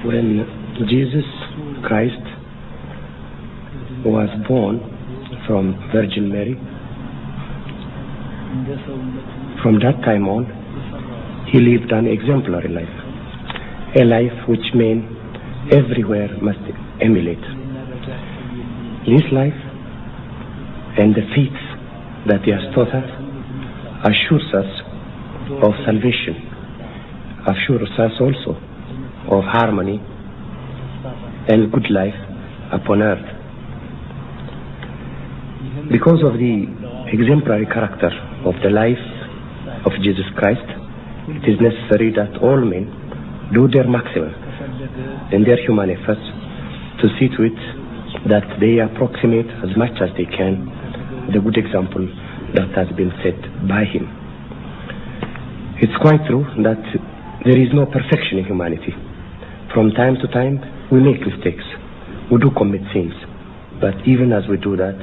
When Jesus Christ was born from Virgin Mary, from that time on, he lived an exemplary life, a life which men everywhere must emulate. This life and the faith that he has taught us assures us of salvation, assures us also of harmony and good life upon earth. Because of the exemplary character of the life of Jesus Christ, it is necessary that all men do their maximum in their human efforts to see to it that they approximate as much as they can the good example that has been set by him. It's quite true that there is no perfection in humanity. From time to time, we make mistakes. We do commit sins. But even as we do that,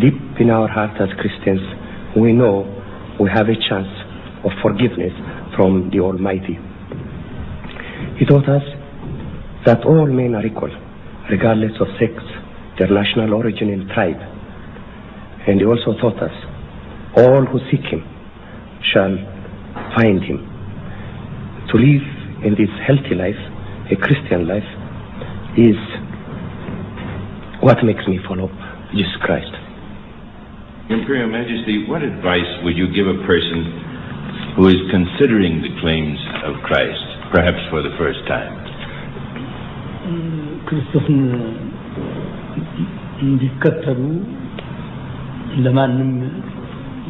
deep in our heart as Christians, we know we have a chance of forgiveness from the Almighty. He taught us that all men are equal, regardless of sex, their national origin and tribe. And he also taught us, all who seek him shall find him. To live in this healthy life, a Christian life, is what makes me follow Jesus Christ. Imperial Majesty, what advice would you give a person who is considering the claims of Christ, perhaps for the first time?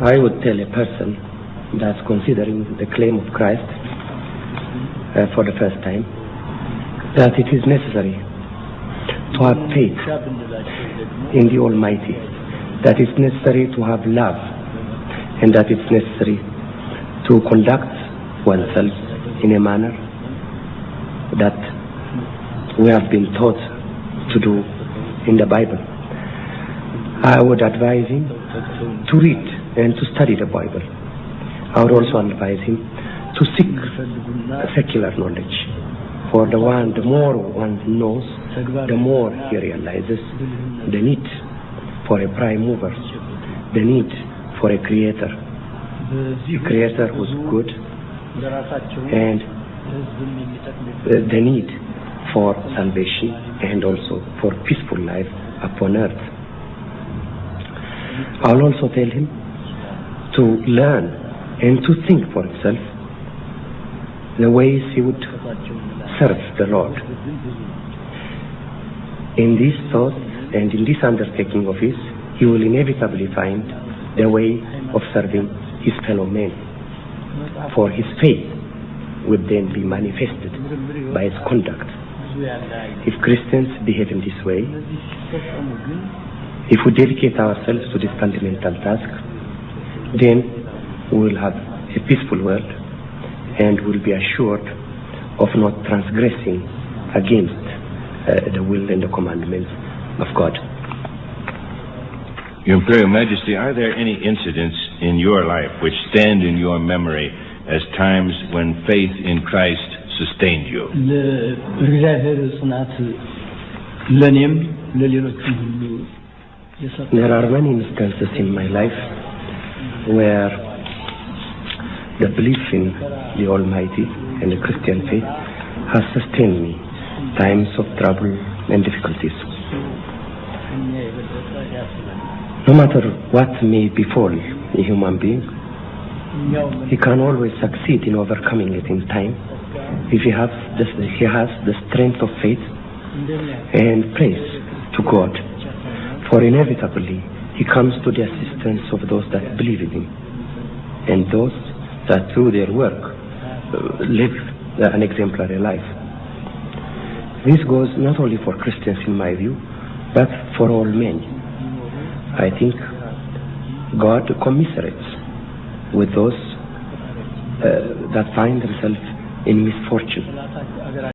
I would tell a person that's considering the claim of Christ for the first time that it is necessary to have faith in the Almighty, that it's necessary to have love, and that it's necessary to conduct oneself in a manner that we have been taught to do in the Bible. I would advise him to read and to study the Bible. I would also advise him to seek secular knowledge. For the more one knows, the more he realizes the need for a prime mover, the need for a creator who's good, and the need for salvation and also for peaceful life upon earth. I'll also tell him to learn and to think for himself the ways he would serve the Lord. In this thought and in this undertaking of his, he will inevitably find the way of serving his fellow men. For his faith would then be manifested by his conduct. If Christians behave in this way, if we dedicate ourselves to this fundamental task, then we will have a peaceful world and will be assured of not transgressing against the will and the commandments of God. Your Imperial Majesty, are there any incidents in your life which stand in your memory as times when faith in Christ sustained you? There are many instances in my life where the belief in the Almighty and the Christian faith has sustained me times of trouble and difficulties. No matter what may befall a human being, he can always succeed in overcoming it in time if he has the strength of faith and praise to God. For inevitably, he comes to the assistance of those that believe in him and those that through their work live an exemplary life. This goes not only for Christians in my view, but for all men. I think God commiserates with those that find themselves in misfortune.